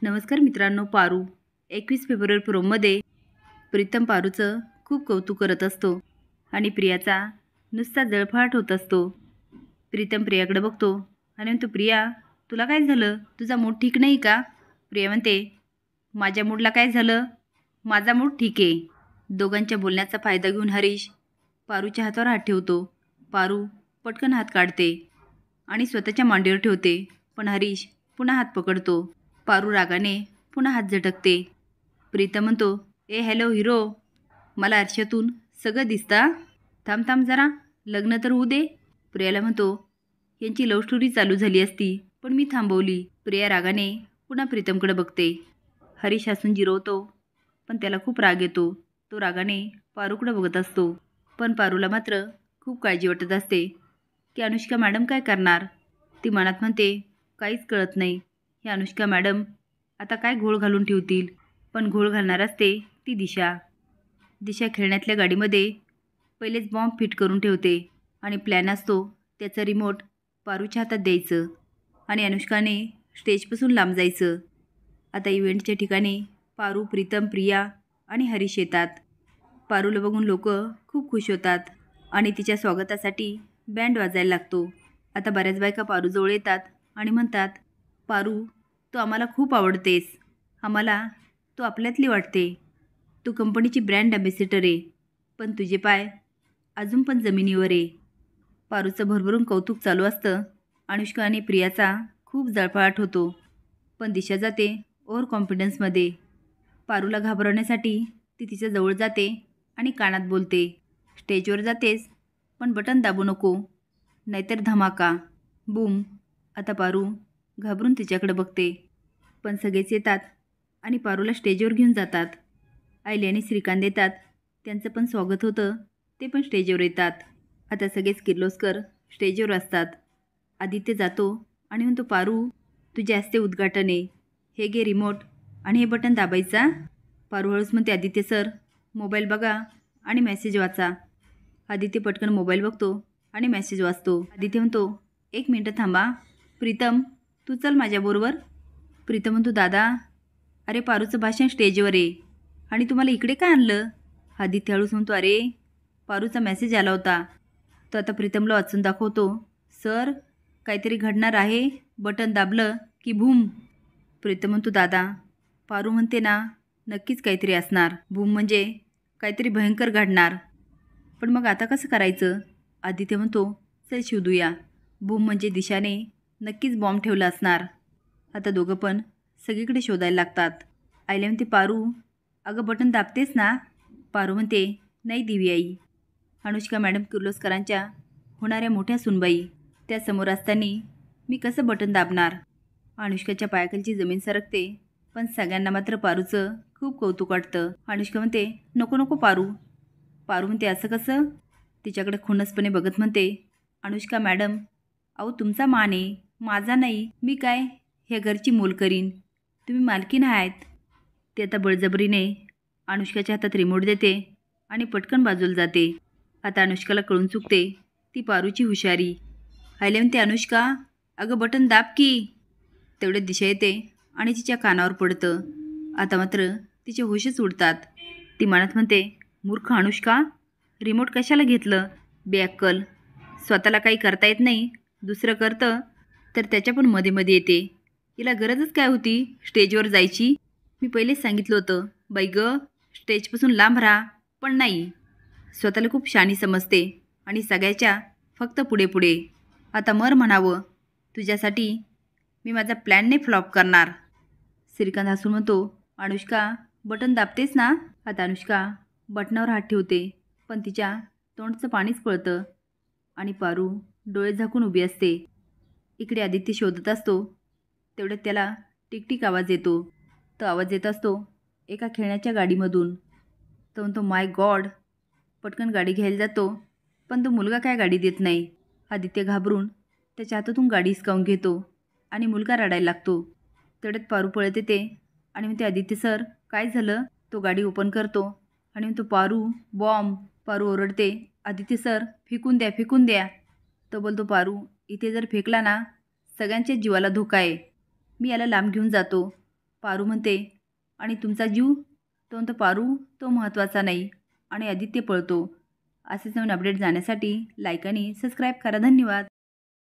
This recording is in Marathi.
नमस्कार मित्रांनो. पारू 21 फेब्रुवारी प्रोमध्ये प्रीतम पारूचं खूप कौतुक करत असतो आणि प्रियाचा नुसता जळफळाट होत असतो. प्रीतम प्रियाकडे बघतो आणि म्हणतो, प्रिया तुला काय झालं? तुझा मूड ठीक नाही का? प्रिया म्हणते, माझ्या मूडला काय झालं? माझा मूड ठीक आहे. दोघांच्या बोलण्याचा फायदा घेऊन हरीश पारूच्या हातावर हात ठेवतो. पारू पटकन हात काढते आणि स्वतःच्या मांडीवर ठेवते, पण हरीश पुन्हा हात पकडतो. पारू रागाने पुन्हा हात झटकते. प्रीतम म्हणतो, ए हॅलो हिरो, मला आरशातून सगळं दिसतं. थांब थांब जरा, लग्न तर होऊ दे. प्रियाला म्हणतो, यांची लव्ह स्टोरी चालू झाली असती पण मी थांबवली. प्रिया रागाने पुन्हा प्रीतमकडे बघते. हरीश हसून जिरवतो, पण त्याला खूप राग येतो. तो रागाने पारूकडे बघत असतो, पण पारूला मात्र खूप काळजी वाटत असते की अनुष्का मॅडम काय करणार. ती मनात म्हणते, काहीच कळत नाही, ही अनुष्का मॅडम आता काय घोळ घालून ठेवतील. पण घोळ घालणार असते ती दिशा. दिशा खेळण्यातल्या गाडीमध्ये पहिलेच बॉम्ब फिट करून ठेवते आणि प्लॅन असतो त्याचं रिमोट पारूच्या हातात द्यायचं आणि अनुष्काने स्टेजपासून लांब जायचं. आता इव्हेंटच्या ठिकाणी पारू, प्रीतम, प्रिया आणि हरीश येतात. पारूला बघून लोक खूप खुश होतात आणि तिच्या स्वागतासाठी बँड वाजायला लागतो. आता बऱ्याच बायका पारूजवळ येतात आणि म्हणतात, पारू तू आम्हाला खूप आवडतेस, आम्हाला तू आपल्यातली वाटते, तू कंपनीची ब्रँड ॲम्बॅसेडर आहे, पण तुझे पाय अजून पण जमिनीवर आहे. पारूचं भरभरून कौतुक चालू असतं. अनुष्का आणि प्रियाचा खूप जळफळाट होतो, पण दिशा जाते ओव्हर कॉन्फिडन्समध्ये. पारूला घाबरवण्यासाठी ती तिच्या जवळ जाते आणि कानात बोलते, स्टेजवर जातेस पण बटन दाबू नको, नाहीतर धमाका, बूम. आता पारू घाबरून तिच्याकडे बघते, पण सगळेच येतात आणि पारूला स्टेजवर घेऊन जातात. आयली आणि श्रीकांत येतात, त्यांचं पण स्वागत होतं, ते पण स्टेजवर येतात. आता सगळेच किर्लोस्कर स्टेजवर असतात. आदित्य जातो आणि म्हणतो, पारू तुझे हस्ते उद्घाटन आहे, हे घे रिमोट आणि हे बटन दाबायचा. पारू हळूच म्हणते, आदित्य सर मोबाईल बघा आणि मेसेज वाचा. आदित्य पटकन मोबाईल बघतो आणि मेसेज वाचतो. आदित्य म्हणतो, एक मिनटं थांबा, प्रीतम तू चल माझ्याबरोबर. प्रीतम म्हणतो, दादा अरे पारूचं भाषण स्टेजवर आहे आणि तुम्हाला इकडे का आणलं? आदित्य हळूच म्हणतो, अरे पारूचा मेसेज आला होता. तो आता प्रीतमला वाचून दाखवतो. सर काहीतरी घडणार आहे, बटन दाबलं की भूम. प्रीतम म्हणतो, दादा पारू म्हणते ना, नक्कीच काहीतरी असणार. भूम म्हणजे काहीतरी भयंकर घडणार, पण मग आता कसं करायचं? आदित्य म्हणतो, चल शोधूया. बूम म्हणजे दिशाने नक्कीच बॉम्ब ठेवला असणार. आता दोघं पण सगळीकडे शोधायला लागतात. आईला म्हणते, पारू अगं बटन दाबतेस ना? पारू म्हणते, नाही दिवी आई. अनुष्का मॅडम किर्लोस्करांच्या होणाऱ्या मोठ्या सुनबाई त्या समोर असताना मी कसं बटन दाबणार? अनुष्काच्या पायाखालची जमीन सरकते, पण सगळ्यांना मात्र पारूचं खूप कौतुक वाटतं. अनुष्का म्हणते, नको नको पारू. पारू म्हणते, असं कसं? तिच्याकडे खुन्नसपणे बघत म्हणते, अनुष्का मॅडम अहो तुमचा मान आहे, माझा नाही. मी काय ह्या घरची मोल करीन, तुम्ही मालकीण आहात. ती आता बळजबरीने अनुष्काच्या हातात रिमोट देते आणि पटकन बाजूला जाते. आता अनुष्काला कळून चुकते ती पारूची हुशारी. आयले म्हणते, अनुष्का अगं बटन दाब की. तेवढ्यात दिशा येते आणि तिच्या कानावर पडतं. आता मात्र तिचे होशच उडतात. ती मनात म्हणते, मूर्ख अनुष्का, रिमोट कशाला घेतलं? बेअक्कल, स्वतःला काही करता येत नाही, दुसरं करतं तर त्याच्या पण मध्ये मध्ये येते. हिला गरजच काय होती स्टेजवर जायची? मी पहिलेच सांगितलं होतं, बाई गं स्टेजपासून लांब राहा, पण नाही. स्वतःला खूप शहाणी समजते आणि सगळ्याच्या फक्त पुढे पुढे. आता मर म्हणावं, तुझ्यासाठी मी माझा प्लॅन नाही फ्लॉप करणार. श्रीकांत हसून म्हणतो, अनुष्का बटन दाबतेस ना? आता अनुष्का बटनावर हात ठेवते, पण तिच्या तोंडचं पाणीच पळतं आणि पारू डोळे झाकून उभी असते. इकडे आदित्य शोधत असतो. तेवढ्यात त्याला टिकटिक आवाज येतो. तो आवाज येत असतो एका खेळण्याच्या गाडीमधून. तो म्हणतो, माय गॉड. पटकन गाडी घ्यायला जातो, पण तो मुलगा काय गाडी देत नाही. आदित्य घाबरून त्याच्या हातातून गाडी हिसकावून घेतो आणि मुलगा रडायला लागतो. तेवढ्यात पारू पळत येते आणि म्हणते, आदित्य सर काय झालं? तो गाडी ओपन करतो आणि म्हणतो, पारू बॉम्ब. पारू ओरडते, आदित्य सर फेकून द्या फेकून द्या. तो बोलतो, पारू इथे जर फेकला ना, सगळ्यांच्याच जीवाला धोका आहे, मी याला लांब घेऊन जातो. पारू म्हणते, आणि तुमचा जीव? तो म्हणतो, पारू तो महत्त्वाचा नाही. आणि आदित्य पळतो. असेच नवीन अपडेट जाण्यासाठी लाईक आणि सबस्क्राईब करा. धन्यवाद.